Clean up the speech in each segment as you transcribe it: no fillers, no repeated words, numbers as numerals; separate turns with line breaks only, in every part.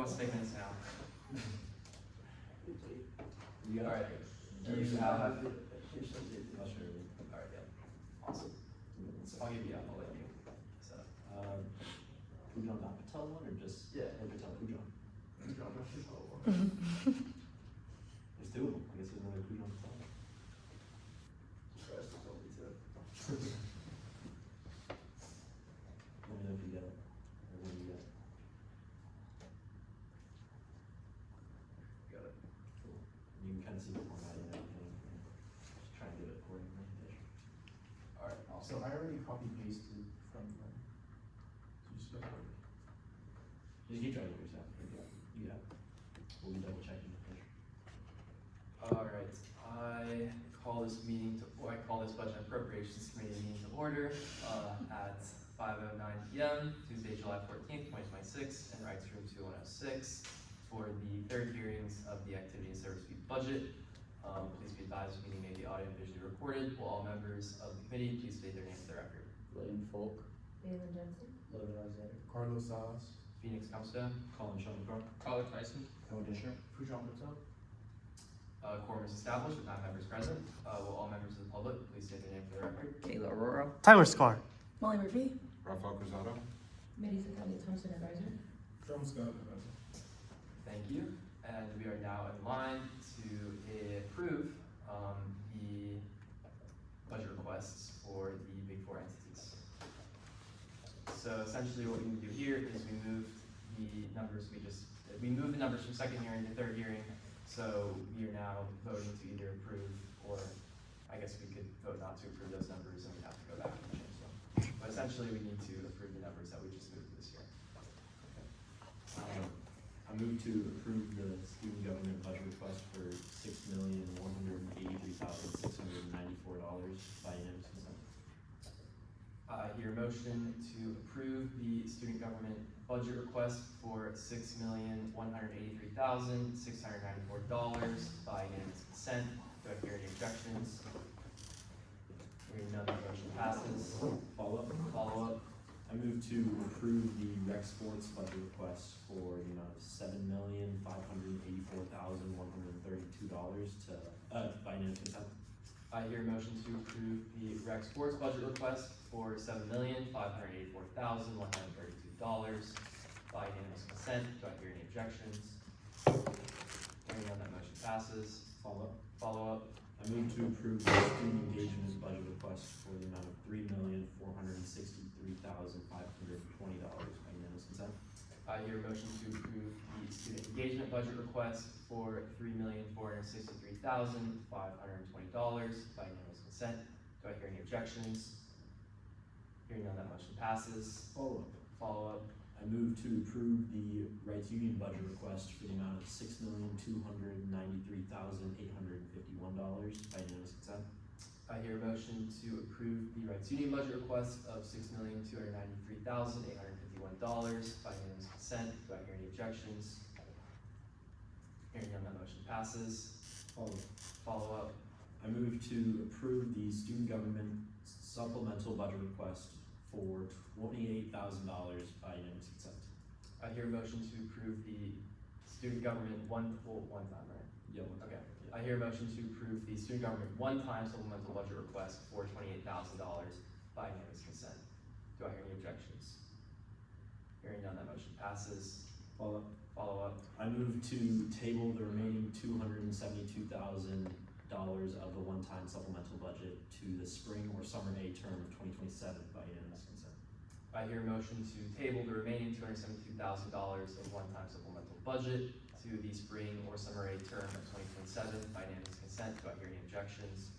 wants to take minutes now?
You
All right. Do you have?
I'll show you.
All right. Yeah. Awesome. So I'll give you. I'll let you. So.
Pujan Patel one or just or Patel Pujan? There's two of them. I guess there's another Pujan Patel. Let me know if you get it. Or when you get it.
Got it.
Cool. And you can kind of see the formatting and everything. Just try and do it accordingly.
All right.
So
Awesome.
I already copy pasted from them. So just go forward.
Just keep trying to do yourself. Yeah. We'll be double checking.
All right. I call this Budget Appropriations Committee meeting to order at 5:09 p.m. Tuesday, July 14th, 2026, in Rights Room 2106 for the third hearings of the Activity and Service Fee Budget. Please be advised, the meeting may be audio and visually recorded. Will all members of the committee please state their name for the record?
Layton Folk.
Bailyn Jensen.
Logan Alexander.
Carlos Salas.
Phoenix Comstone.
Colin Schoenberg.
Tyler Tyson.
Howard Disher.
Pujan Patel.
Quorum is established with 9 members present. Will all members of the public please state their name for the record?
Kayla Aurora.
Tyler Scar.
Molly Murphy.
Rafael Cruzado.
Medisa County Thompson Advisor.
John Scott, Advisor.
Thank you. And we are now in line to approve the budget requests for the Big Four entities. So essentially what we do here is we moved the numbers from second hearing to third hearing. So we are now voting to either approve, or I guess we could vote not to approve those numbers and we'd have to go back and change them. But essentially we need to approve the numbers that we just moved this year.
I move to approve the student government budget request for $6,183,694 by unanimous consent.
I hear a motion to approve the student government budget request for $6,183,694 by unanimous consent. Do I hear any objections? Hearing none, the motion passes.
Follow up. I move to approve the rec sports budget request for the amount of $7,584,132 by unanimous consent.
I hear a motion to approve the rec sports budget request for $7,584,132 by unanimous consent. Do I hear any objections? Hearing none, that motion passes.
Follow
Follow-up.
I move to approve the student engagement budget request for the amount of $3,463,520 by unanimous consent.
I hear a motion to approve the student engagement budget request for $3,463,520 by unanimous consent. Do I hear any objections? Hearing none, that motion passes. Follow-up.
I move to approve the rights union budget request for the amount of $6,293,851 by unanimous consent.
I hear a motion to approve the rights union budget request of $6,293,851 by unanimous consent. Do I hear any objections? Hearing none, that motion passes. Follow-up.
I move to approve the student government supplemental budget request for $28,000 by unanimous consent.
I hear a motion to approve the student government one time, right?
Yeah.
Okay. I hear a motion to approve the student government one-time supplemental budget request for $28,000 by unanimous consent. Do I hear any objections? Hearing none, that motion passes. Follow-up.
I move to table the remaining $272,000 of the one-time supplemental budget to the spring or summer A term of 2027 by unanimous consent.
I hear a motion to table the remaining $272,000 of one-time supplemental budget to the spring or summer A term of 2027 by unanimous consent. Do I hear any objections?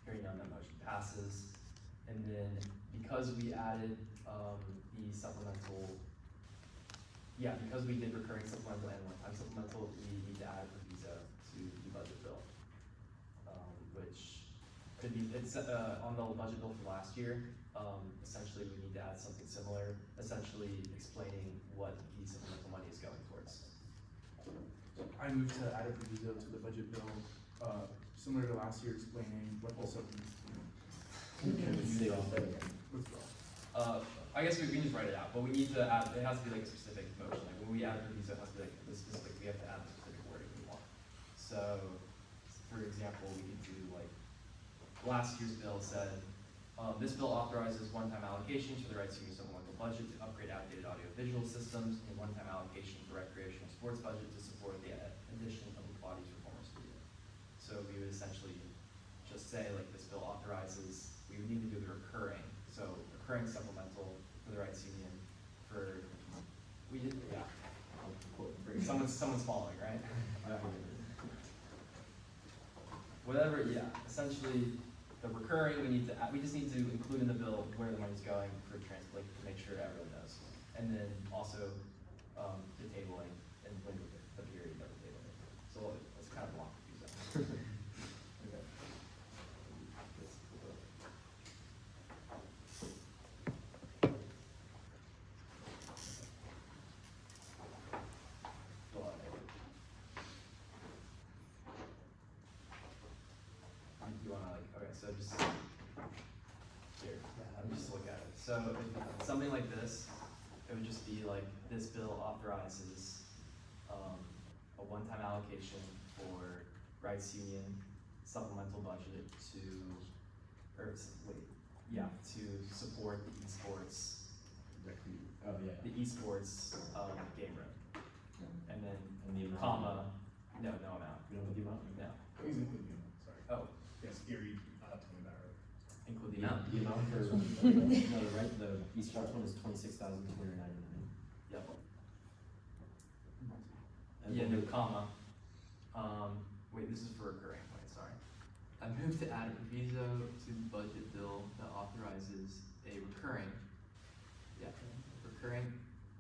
Hearing none, that motion passes. And then because we added the supplemental, because we did recurring supplemental and one-time supplemental, we need to add Proviso to the budget bill, which could be, it's on the budget bill from last year. Essentially, we need to add something similar, essentially explaining what the supplemental money is going towards.
I move to add a proviso to the budget bill, similar to last year, explaining what the supplement.
Can we say all that again?
Withdraw.
I guess we can just write it out, but we need to add, it has to be like a specific motion, like when we add proviso, it has to be like the specific, we have to add the specific wording we want. So, for example, we could do like, last year's bill said, this bill authorizes one-time allocation to the Right Senior Supplemental Budget to upgrade outdated audiovisual systems, and one-time allocation for recreational sports budget to support the addition of a Pilates reformer studio. So we would essentially just say like this bill authorizes, we would need to do the recurring, so recurring supplemental for the Rights Union for, we did, yeah. Someone's following, right? Whatever, yeah, essentially, the recurring, we just need to include in the bill where the money's going for like, to make sure everyone knows. And then also, the tabling and when the period of the tabling. So it's kind of long, so. Okay. You wanna like, okay, so just, here, just look at it. So if something like this, it would just be like, this bill authorizes, a one-time allocation for Rights Union supplemental budget to, to support the esports,
Oh, yeah.
the esports, game room. And then,
And the amount.
comma, no amount,
You know what the amount?
no,
Please include the amount, sorry.
oh,
Yes, Gary, told me that earlier.
include the amount.
The amount for, no, the esports one is $26,299.
Yep.
And
Yeah,
then
no comma. Wait, this is for recurring, wait, sorry. I move to add a proviso to the budget bill that authorizes a recurring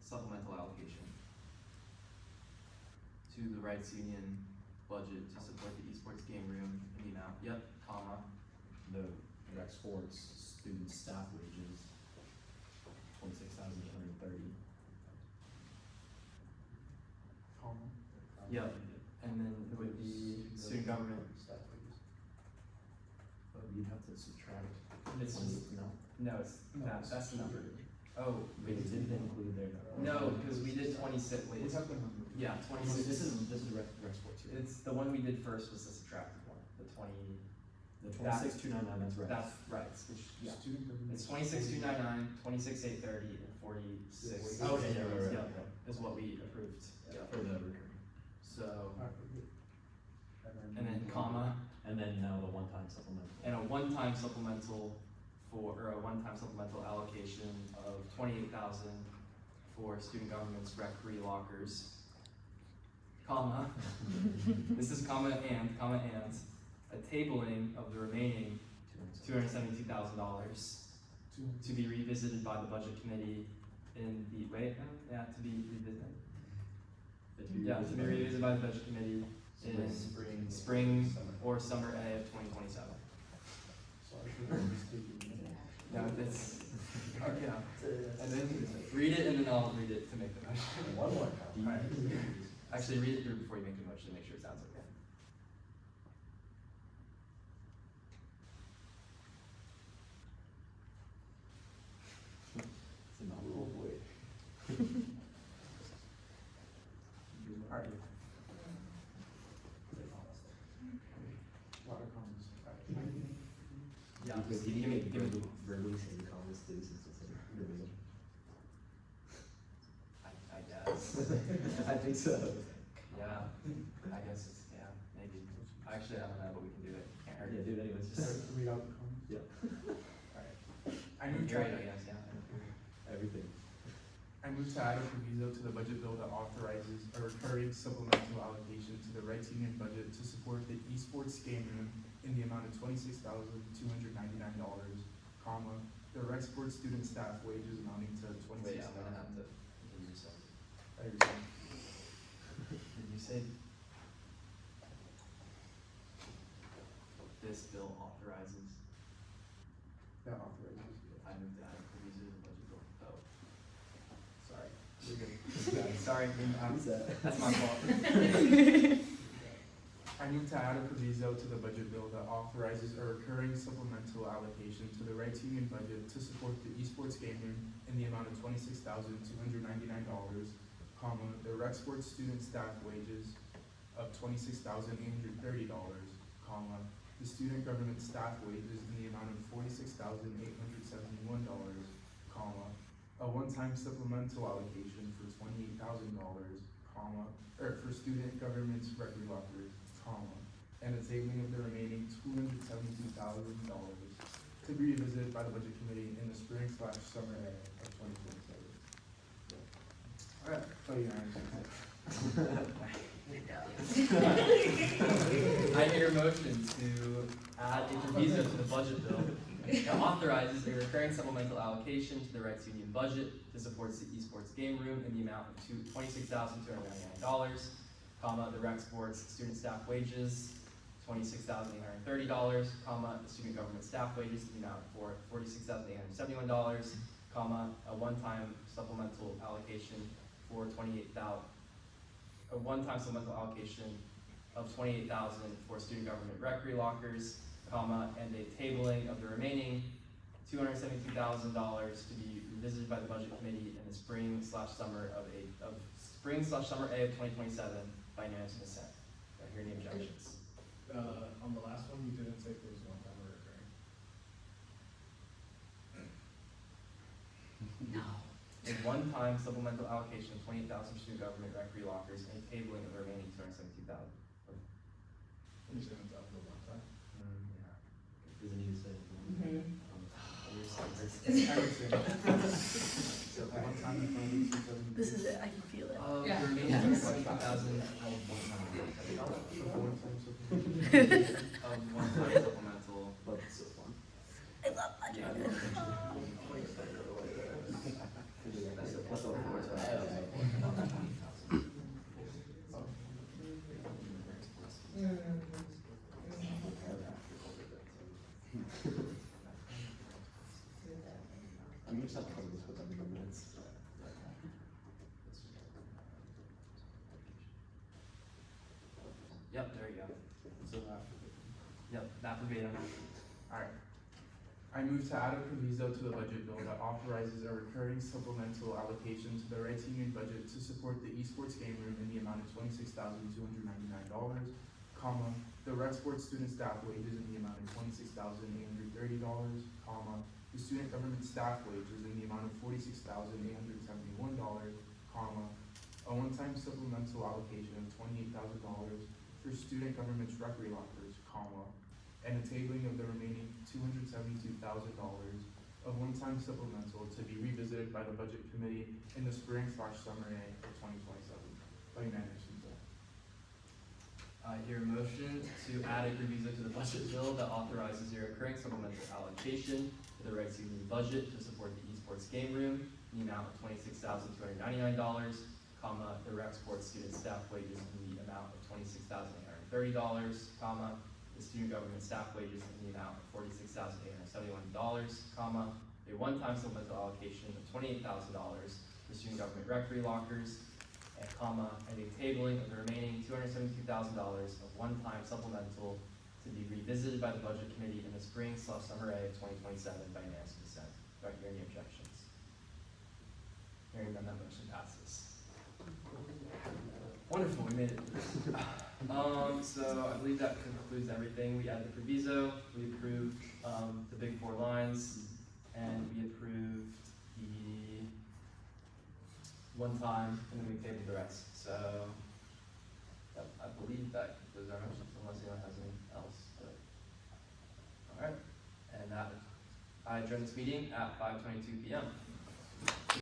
supplemental allocation to the Rights Union budget to support the esports game room in the amount, comma,
the rec sports student staff wages, $26,830.
Comma.
and then it would be student government.
But you'd have to subtract.
It's just,
No.
no, that's the number. Oh,
Wait, it didn't include their.
no, because we did 26, wait,
What's happening?
yeah,
This
26.
is rec sports here.
It's the one we did first was the subtracted one, the 20,
The 26,299, that's right.
that's right, which, yeah.
Student government.
It's 26,299, 26,830, and 46.
Okay, yeah, right.
Is what we approved.
For the recurring.
So,
Alright, we're good.
and then comma,
And then now the one-time supplemental.
and a one-time supplemental or a one-time supplemental allocation of 28,000 for student government's rec-free lockers, comma, this is comma and, a tabling of the remaining $272,000 to be revisited by the budget committee in the, to be revisited. To be revisited by the budget committee in spring or summer A of 2027.
Sorry for the mistake.
No, it's, yeah, and then read it and then I'll read it to make the motion.
One more
Do you-
Actually, read it through before you make the motion to make sure it sounds okay.
It's a mouthful.
Alright. Lot of comments.
Yeah,
Because
give
he
me,
didn't
give me,
verbally say the comments too, since it's a revision.
I guess.
I think so.
Yeah, I guess it's, yeah, maybe. Actually, I don't know, but we can do it. Can't hurt.
Yeah, dude, anyways,
Just
just
read out the comments.
Yeah.
Alright. I move to,
Great, I guess, yeah.
everything.
I move to add a proviso to the budget bill that authorizes a recurring supplemental allocation to the Rights Union budget to support the esports game room in the amount of $26,299, comma, the rec sports student staff wages amounting to
Wait,
$26,000.
I'm gonna have to continue to say.
Did
Did you say this bill authorizes?
That authorizes.
I move to add a proviso to the budget bill. Oh. Sorry.
You're good.
Sorry,
Who's that?
that's my fault.
I move to add a proviso to the budget bill that authorizes a recurring supplemental allocation to the Rights Union budget to support the esports game room in the amount of $26,299, the rec sports student staff wages of $26,830, the student government staff wages in the amount of $46,871, a one-time supplemental allocation for $28,000, for student government's record lockers, and a tabling of the remaining $272,000 to be revisited by the budget committee in the spring/summer of 2027. Alright, oh, Your Honor.
I hear a motion to add a proviso to the budget bill that authorizes a recurring supplemental allocation to the Rights Union budget to support the esports game room in the amount of $26,299, the rec sports student staff wages, $26,830, the student government staff wages in the amount of $46,871, a one-time supplemental allocation for $28,000 for student government rec lockers, and a tabling of the remaining $272,000 to be revisited by the budget committee in the spring/summer of 2027 by unanimous consent. Do I hear any objections?
On the last one, you didn't say if it was one time or recurring.
No. A one-time supplemental allocation of $28,000 for student government rec lockers and a tabling of the remaining $272,000.
You said it's up to one time.
Yeah.
Does it need to say?
So one time in front of you,
This is it, I can feel it.
The
Yeah.
remaining
Yeah.
$272,000 of one-time supplemental.
But it's so fun.
I love budget.
I'm just have to cover this with them in a minute.
Yep, there you go. So, yep, that verbatim.
Alright. I move to add a proviso to the budget bill that authorizes a recurring supplemental allocation to the Rights Union budget to support the esports game room in the amount of $26,299, the rec sports student staff wages in the amount of $26,830, the student government staff wages in the amount of $46,871, a one-time supplemental allocation of $28,000 for student government's rec lockers, and a tabling of the remaining $272,000 of one-time supplemental to be revisited by the budget committee in the spring/summer of 2027. By unanimous consent.
I hear a motion to add a proviso to the budget bill that authorizes a recurring supplemental allocation to the Rights Union budget to support the esports game room in the amount of $26,299, the rec sports student staff wages in the amount of $26,830, the student government staff wages in the amount of $46,871, a one-time supplemental allocation of $28,000 for student government rec lockers, and a tabling of the remaining $272,000 of one-time supplemental to be revisited by the budget committee in the spring/summer of 2027 by unanimous consent. Do I hear any objections? Hearing none, that motion passes. Wonderful, we made it through. So I believe that concludes everything. We added the proviso, we approved the big four lines, and we approved the one time, and then we tabled the rest. So yep, I believe that concludes our motions, unless anyone has anything else. All right, and that I adjourn this meeting at 5:22 p.m.